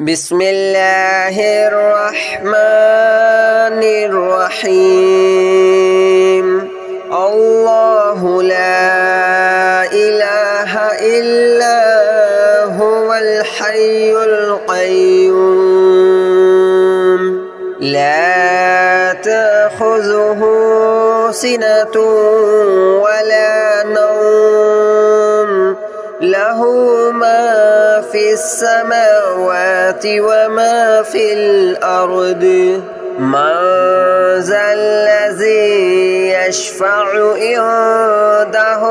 بسم الله الرحمن الرحيم الله لا إله إلا هو الحي القيوم لا تأخذه سنة ولا نوم له ما في السماوات وما في الأرض من ذا الذي يشفع عنده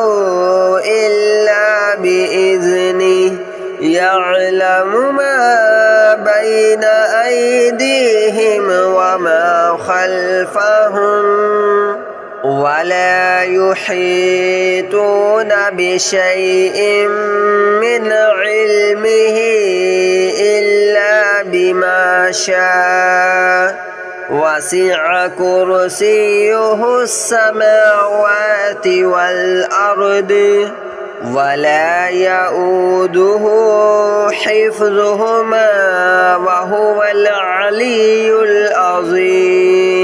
إلا بإذنه يعلم ما بين أيديهم وما خلفهم ولا يحيطون بشيء من علمه إلا بما شاء وسع كرسيه السماوات والأرض ولا يؤوده حفظهما وهو العلي العظيم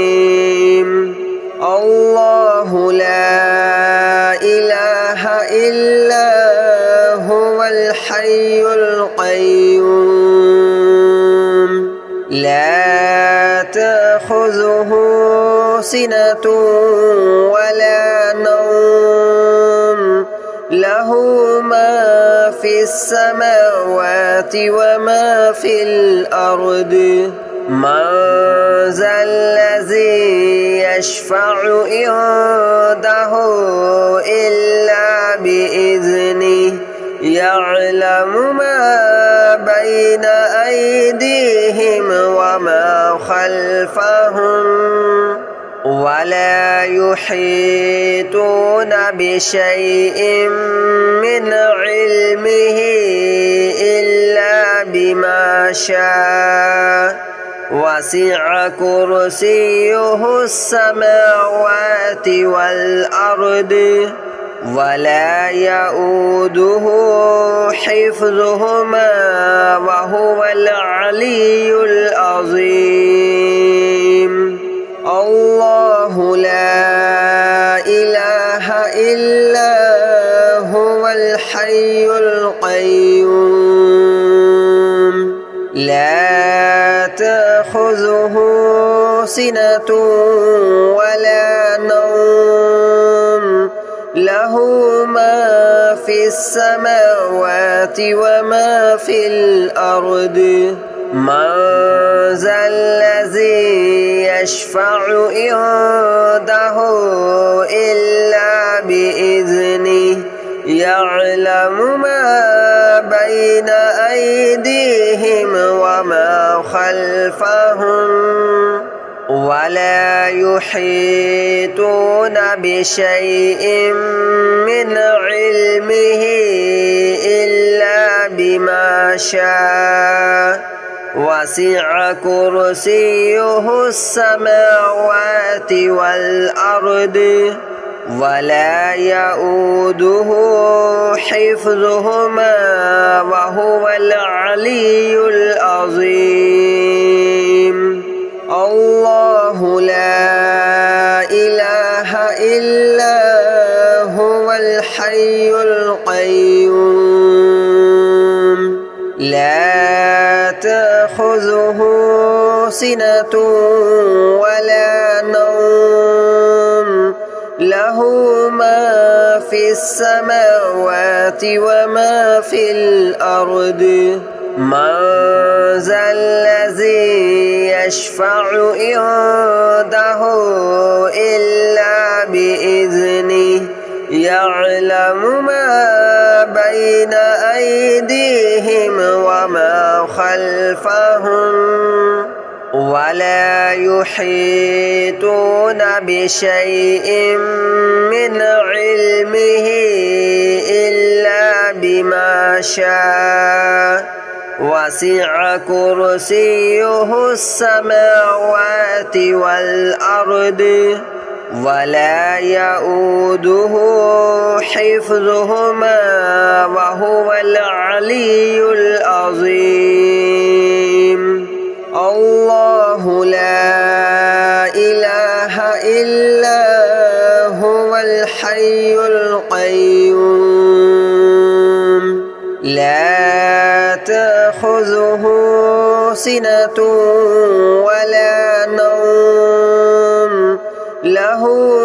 الله لا إله إلا هو الحي القيوم لا تأخذه سنة ولا نوم له ما في السماوات وما في الأرض من ذا الذي يشفع عنده إلا بإذنه يعلم ما بين أيديهم وما خلفهم ولا يحيطون بشيء من علمه إلا بما شاء وسع كرسيه السماوات والأرض ولا يؤوده حفظهما وهو العلي العظيم الله لا إله إلا هو الحي القيوم لا تأخذه سنة ولا نوم له ما في السماوات وما في الأرض من ذا الذي يشفع عنده إلا بإذنه يعلم ما بين أيديهم وما خلفهم ولا يحيطون بشيء من علمه إلا بما شاء وسع كرسيه السماوات والأرض ولا يؤوده حفظهما وهو العلي العظيم الله لا إله إلا هو الحي القيوم لا تأخذه سنة ولا نوم له ما في السماوات وما في الأرض من ذا الذي يشفع عنده إلا بإذنه يعلم ما بين أيديهم وما خلفهم ولا يحيطون بشيء من علمه إلا بما شاء وسع كرسيه السماوات والأرض ولا يؤوده حفظهما وهو العلي العظيم. تأخذه سنة ولا نوم له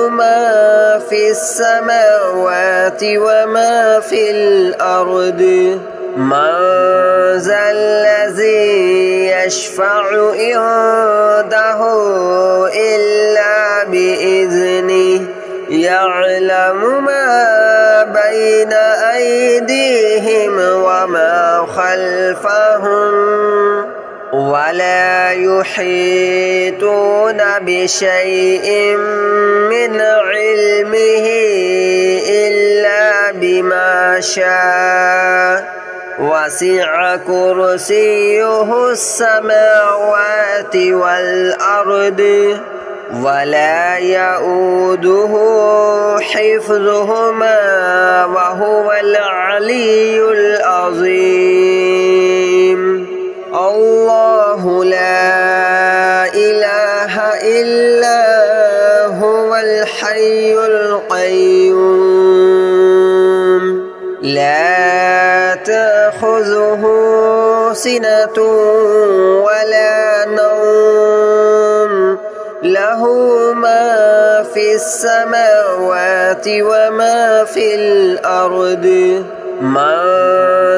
ما في السماوات وما في الأرض من ذا الذي يشفع عنده إلا بإذنه يعلم ما بين أيديهم وما خلفهم ولا يحيطون بشيء من علمه إلا بما شاء وسع كرسيه السماوات والأرض ولا يؤوده حفظهما وهو العلي العظيم الله لا إله إلا هو الحي القيوم لا تأخذه سنة ولا نوم له ما في السماوات وما في الأرض من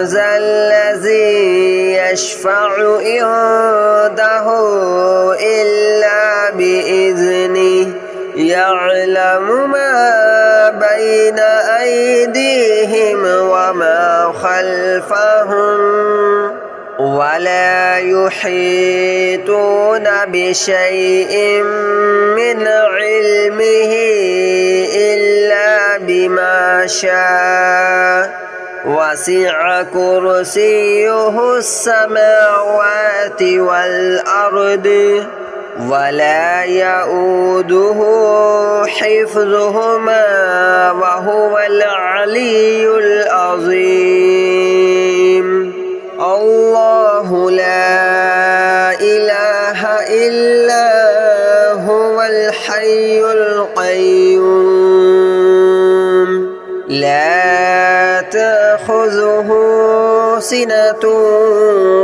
ذا الذي يشفع عنده إلا بإذنه يعلم ما بين أيديهم وما خلفهم ولا يحيطون بشيء من علمه إلا بما شاء وسع كرسيه السماوات والأرض ولا يؤوده حفظهما وهو العلي العظيم الله لا إله إلا هو الحي القيوم لا تأخذه سنة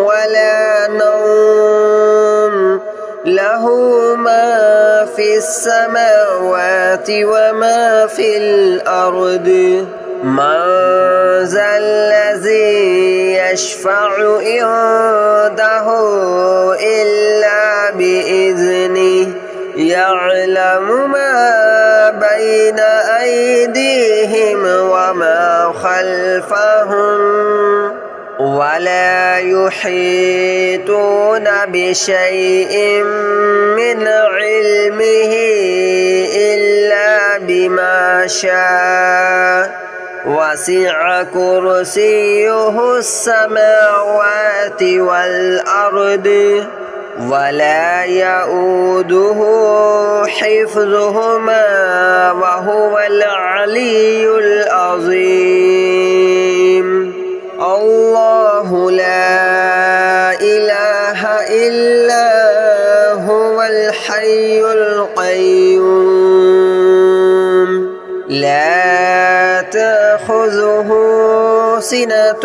ولا نوم له ما في السماوات وما في الأرض من ذا الذي يشفع عنده إلا بإذنه يعلم ما بين أيديهم وما خلفهم ولا يحيطون بشيء من علمه إلا بما شاء وسع كرسيه السماوات والأرض ولا يؤوده حفظهما وهو العلي العظيم الله لا إله إلا هو الحي القيوم لا تأخذه سنة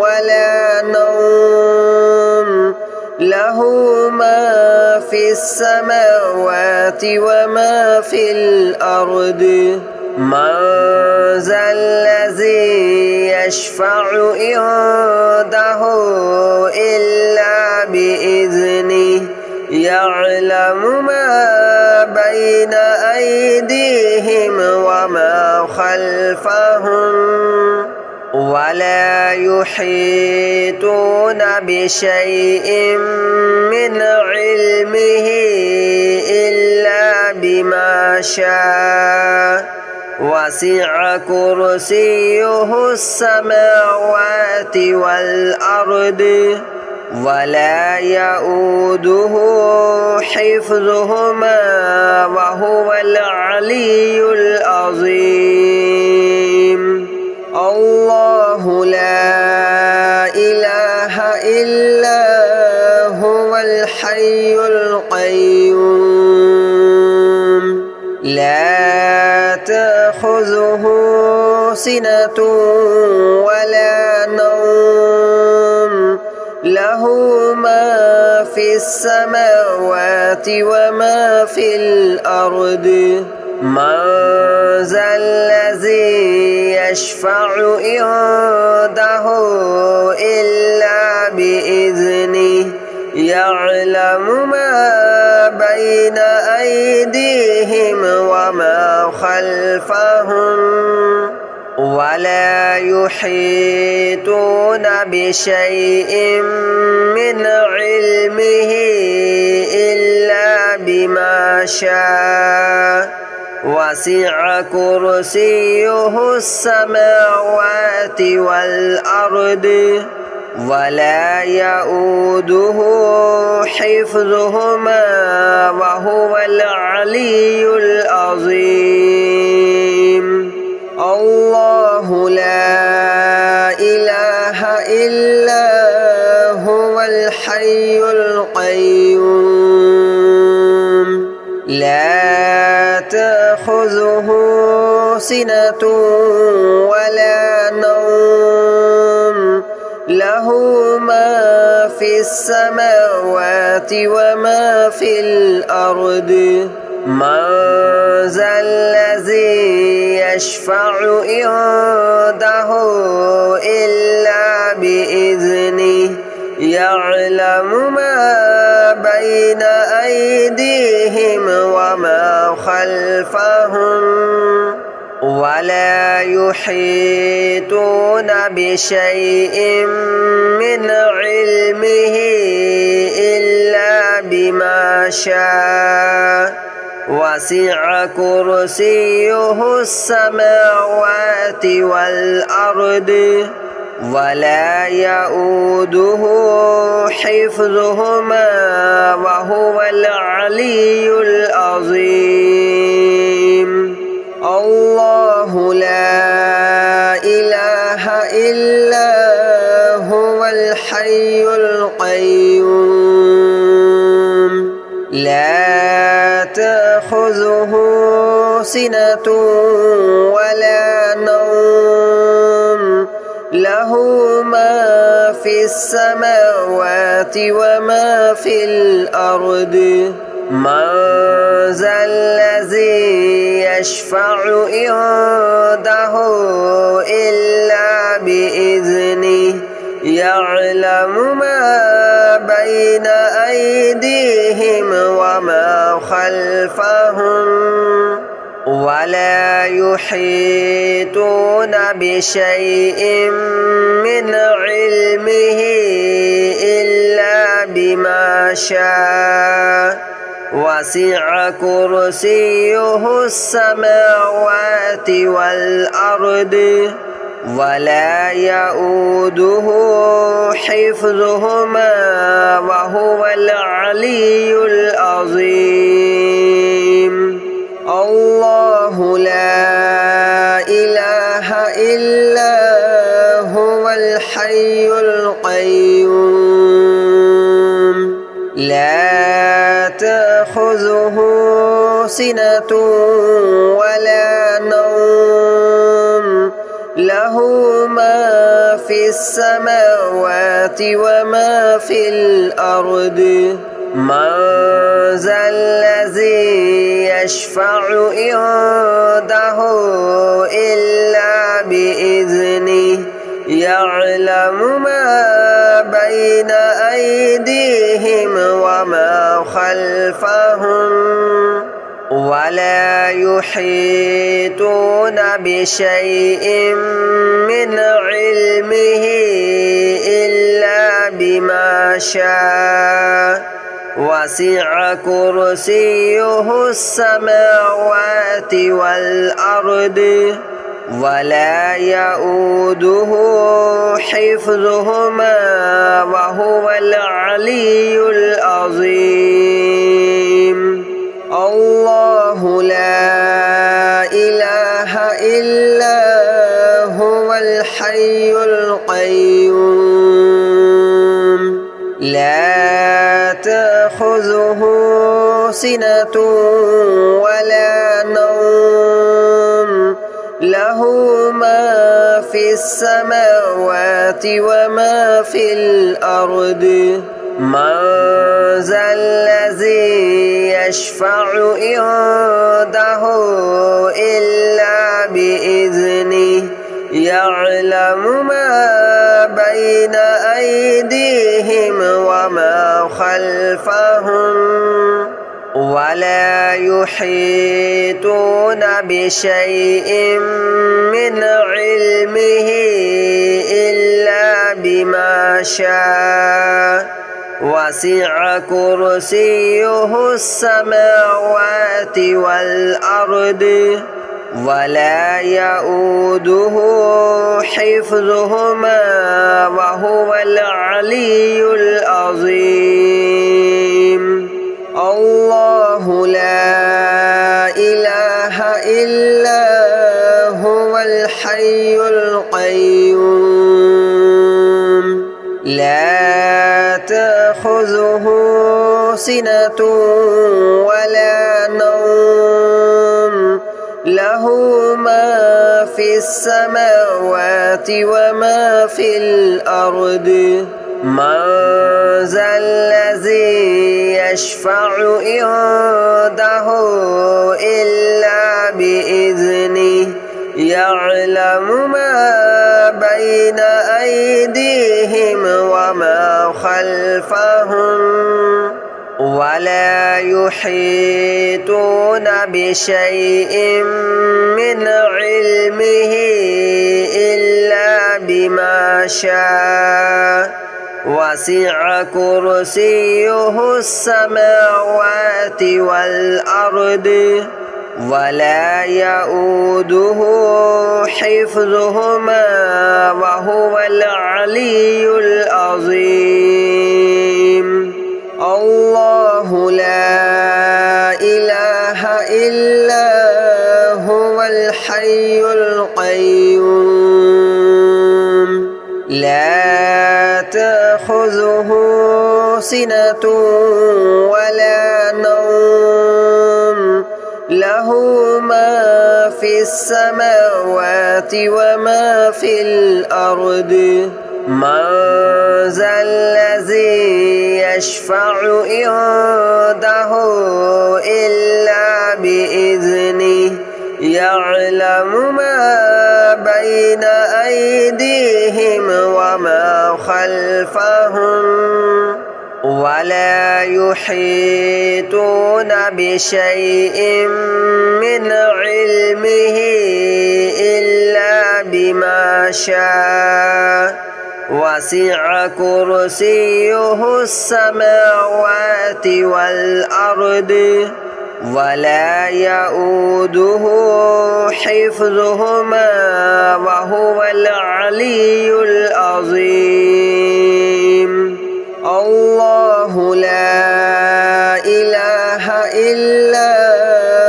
ولا نوم له ما في السماوات وما في الأرض من ذا الذي يشفع عنده إلا بإذنه يعلم ما بين أيديهم وما خلفهم ولا يحيطون بشيء من علمه إلا بما شاء وسع كرسيه السماوات والأرض ولا يؤوده حفظهما وهو العلي العظيم الله لا إله إلا هو الحي القيوم لا تأخذه سنة ولا نوم له له ما في السماوات وما في الأرض من ذا الذي يشفع عنده إلا بإذنه يعلم ما بين أيديهم وما خلفهم ولا يحيطون بشيء من علمه إلا بما شاء وسع كرسيه السماوات والأرض ولا يؤوده حفظهما وهو العلي العظيم الله لا إله إلا هو الحي القيوم لا تأخذه سنة ولا نوم له ما في السماوات وما في الأرض من ذا الذي يشفع عنده إلا بإذنه يعلم ما بين أيديهم وما خلفهم ولا يحيطون بشيء من علمه إلا بما شاء وسع كرسيه السماوات والأرض ولا يؤوده حفظهما وهو العلي العظيم الله لا إله إلا هو الحي القيوم لا تأخذه سنة ولا نوم له ما في السماوات وما في الأرض من ذا الذي يشفع عنده إلا بإذنه يعلم ما بين أيديهم وما خلفهم ولا يحيطون بشيء من علمه إلا بما شاء وسع كرسيه السماوات والأرض ولا يؤوده حفظهما وهو العلي العظيم الله لا إله إلا هو الحي القيوم لا تأخذه سنة ولا نوم له ما في السماوات وما في الأرض من ذا الذي يشفع عنده إلا بإذنه يعلم ما بين أيديهم وما خلفهم ولا يحيطون بشيء من علمه إلا بما شاء وسع كرسيه السماوات والأرض ولا يؤوده حفظهما وهو العلي العظيم الله لا إله إلا هو الحي القيوم لا تأخذه سنة ولا نوم له له ما في السماوات وما في الأرض من ذا الذي يشفع عنده إلا بإذنه يعلم ما بين أيديهم وما خلفهم ولا يحيطون بشيء من علمه إلا بما شاء وسع كرسيه السماوات والأرض ولا يؤوده حفظهما وهو العلي العظيم الله لا إله إلا هو الحي القيوم لا تأخذه سنة ولا نوم له ما في السماوات وما في الأرض من ذا الذي يشفع عنده إلا بإذنه يعلم ما بين أيديهم وما خلفهم ولا يحيطون بشيء من علمه إلا بما شاء وسع كرسيه السماوات والأرض ولا يؤوده حفظهما وهو العلي العظيم الله لا إله إلا هو الحي القيوم لا تأخذه سنة ولا نوم له ما في السماوات وما في الأرض من ذا الذي يشفع عنده إلا بإذنه يعلم ما بين أيديهم وما خلفهم ولا يحيطون بشيء من علمه إلا بما شاء وسع كرسيه السماوات والأرض ولا يؤوده حفظهما وهو العلي العظيم الله لا إله إلا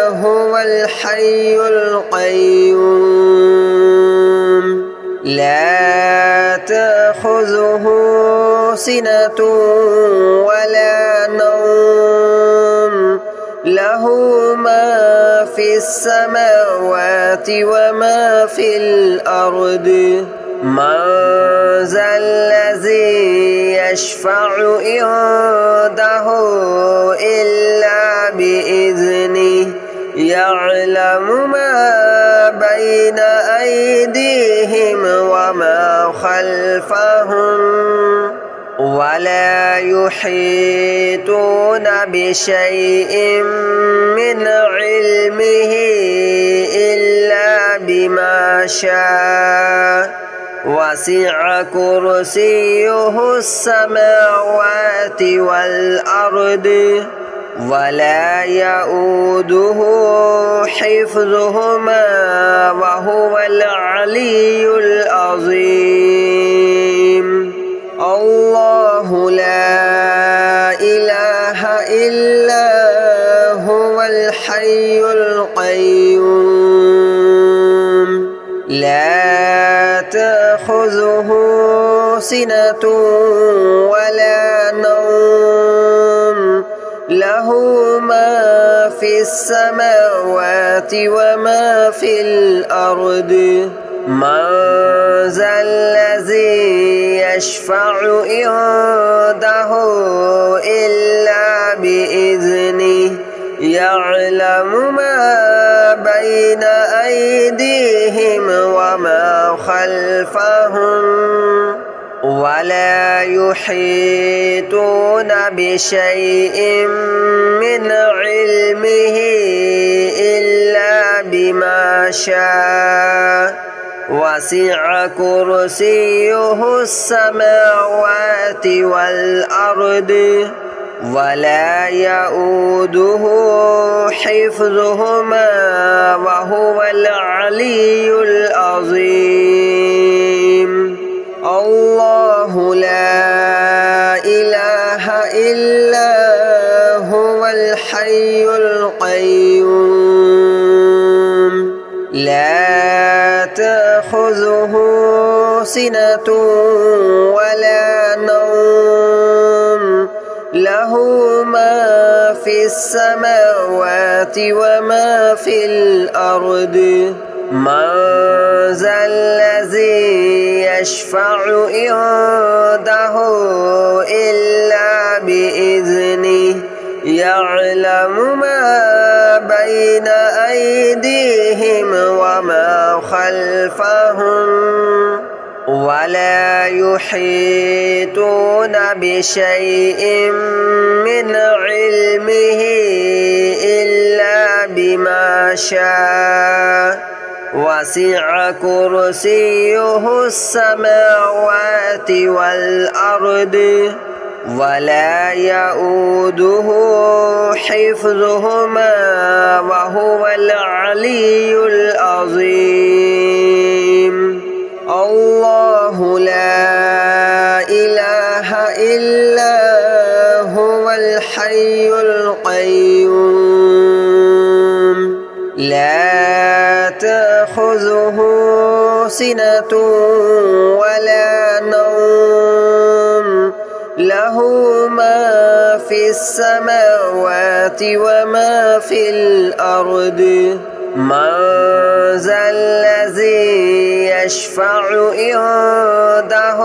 هو الحي القيوم لا تأخذه سنة ولا نوم له ما في السماوات وما في الأرض من ذا الذي يشفع عنده إلا بإذنه يعلم ما بين أيديهم وما خلفهم ولا يحيطون بشيء من علمه إلا بما شاء وسع كرسيه السماوات والأرض ولا يؤوده حفظهما وهو العلي العظيم الله لا إله إلا هو الحي القيوم لا تأخذه سنة ولا نوم له ما في السماوات وما في الأرض من ذا الذي يشفع عنده إلا بإذنه يعلم ما بين أيديهم وما خلفهم ولا يحيطون بشيء من علمه إلا بما شاء وسع كرسيه السماوات والأرض ولا يؤوده حفظهما وهو العلي العظيم الله لا إله إلا هو الحي القيوم لا تأخذه سنة ولا نوم له ما في السماوات وما في الأرض من ذا الذي يشفع عنده إلا بإذنه يعلم ما بين أيديهم وما خلفهم ولا يحيطون بشيء من علمه إلا بما شاء وسع كرسيه السماوات والأرض ولا يؤوده حفظهما وهو العلي العظيم الله لا إله إلا هو الحي القيوم لا تأخذه سنة ولا نوم له ما في السماوات وما في الأرض من ذا الذي يشفع عنده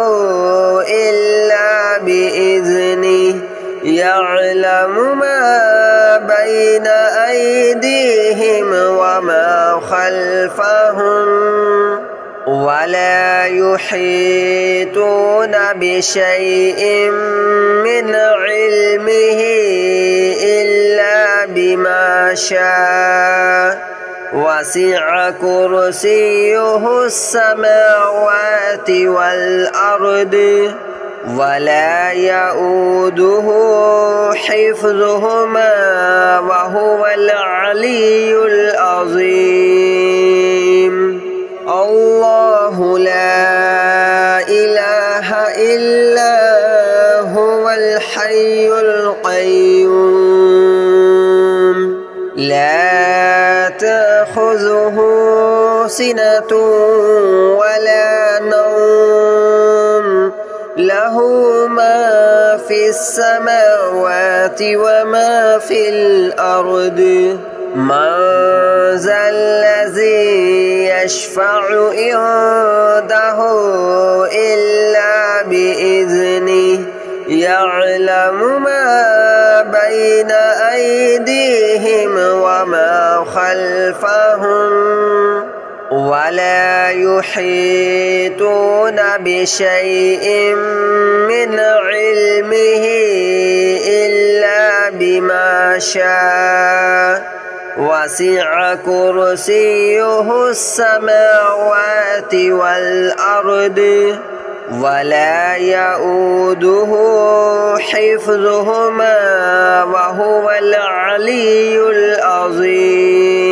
إلا بإذنه يعلم ما بين أيديهم وما خلفهم ولا يحيطون بشيء من علمه إلا بما شاء وسع كرسيه السماوات والأرض ولا يؤوده حفظهما وهو العلي العظيم الله لا إله إلا هو الحي القيوم لا تأخذه سنة ولا نوم له ما في السماوات وما في الأرض من ذا الذي يشفع عنده إلا بإذنه يعلم ما بين أيديهم وما خلفهم ولا يحيطون بشيء من علمه إلا بما شاء وسع كرسيه السماوات والأرض ولا يؤوده حفظهما وهو العلي العظيم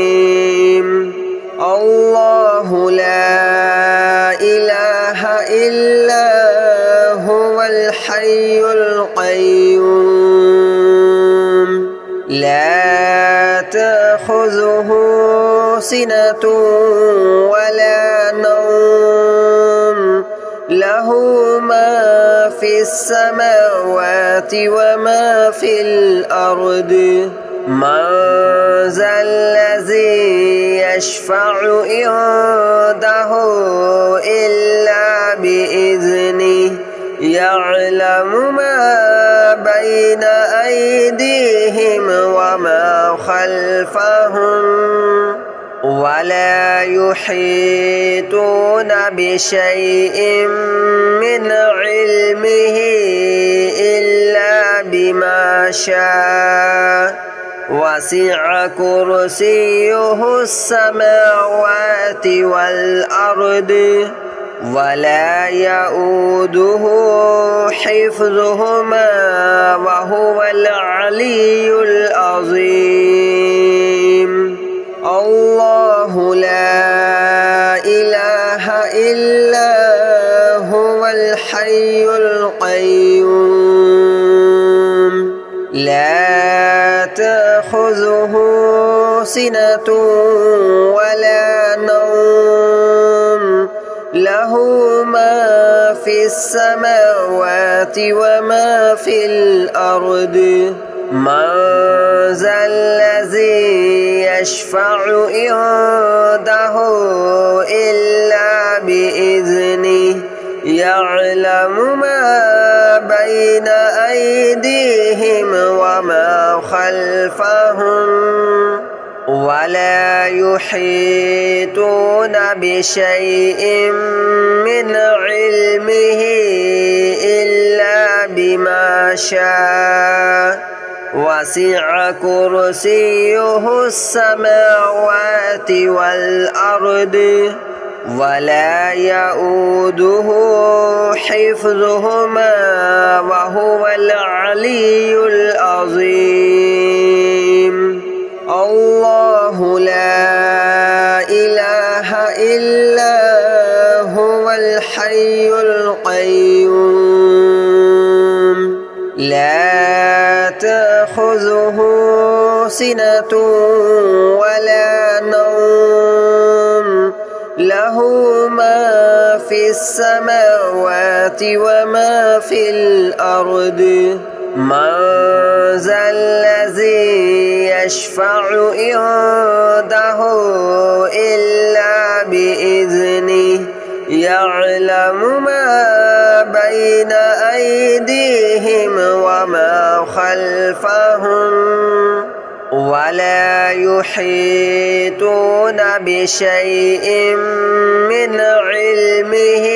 الله لا إله إلا هو الحي القيوم لا تأخذه سنة ولا نوم له ما في السماوات وما في الأرض من ذا الذي يشفع عنده إلا بإذنه يعلم ما بين أيديهم وما خلفهم ولا يحيطون بشيء من علمه إلا بما شاء وسع كرسيه السماوات والأرض ولا يؤوده حفظهما وهو العلي العظيم الله لا إله إلا هو الحي القيوم لا تأخذه سنة ولا نوم له ما في السماوات وما في الأرض من ذا الذي يشفع عنده إلا بإذنه يعلم ما بين أيديهم وما خلفهم ولا يحيطون بشيء من علمه إلا بما شاء وسع كرسيه السماوات والأرض ولا يؤوده حفظهما وهو العلي العظيم الله لا إله إلا هو الحي القيوم لا تأخذه سنة ولا نوم له ما في السماوات وما في الأرض من ذا الذي يشفع عنده إلا بإذنه يعلم ما بين أيديهم وما خلفهم ولا يحيطون بشيء من علمه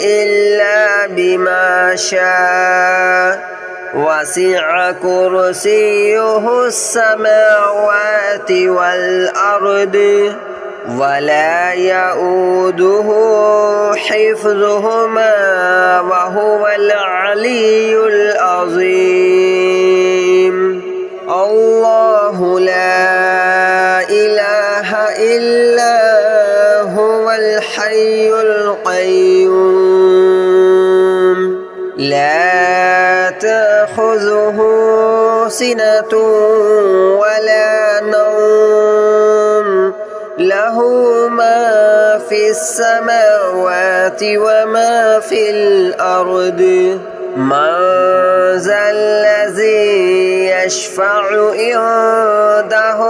إلا بما شاء وسع كرسيه السماوات والأرض ولا يؤوده حفظهما وهو العلي العظيم الله لا إله إلا هو الحي القيوم لا تأخذه سنة ولا نوم له ما في السماوات وما في الأرض من ذا الذي يشفع عنده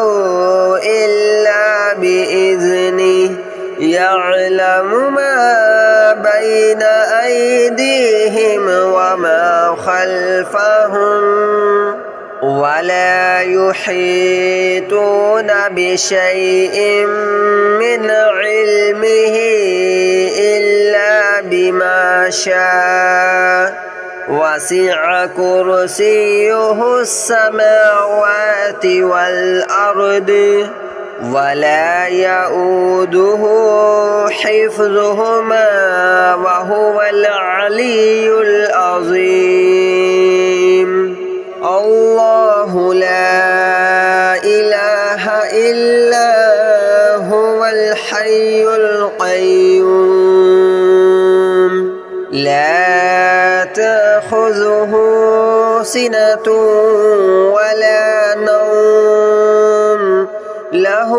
إلا بإذنه يعلم ما بين أيديهم وما خلفهم ولا يحيطون بشيء من علمه إلا بما شاء وسع كرسيه السماوات والأرض ولا يؤوده حفظهما وهو العلي العظيم الله لا إله إلا هو الحي القيوم لا تأخذه سنة ولا نوم له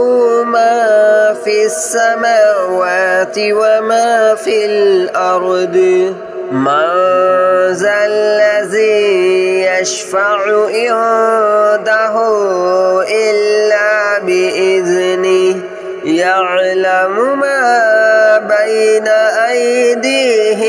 ما في السماوات وما في الأرض من ذا الذي يشفع عنده يعلم ما بين أيديهم